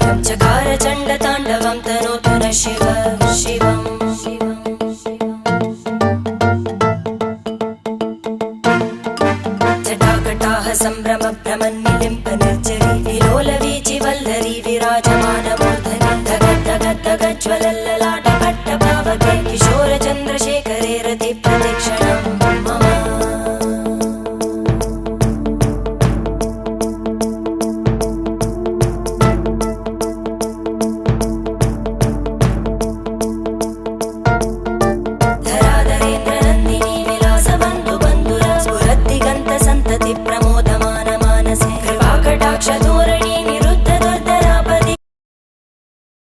कायं चकार चण्डताण्डवं तनोतु न शिव शिवम् जटाकटाह सम्भ्रम भ्रमन्निलिम्प निर्जरी विलोलवीचि वल्लरी विराजमानमूर्धनि धग धग धग ज्वलल्ल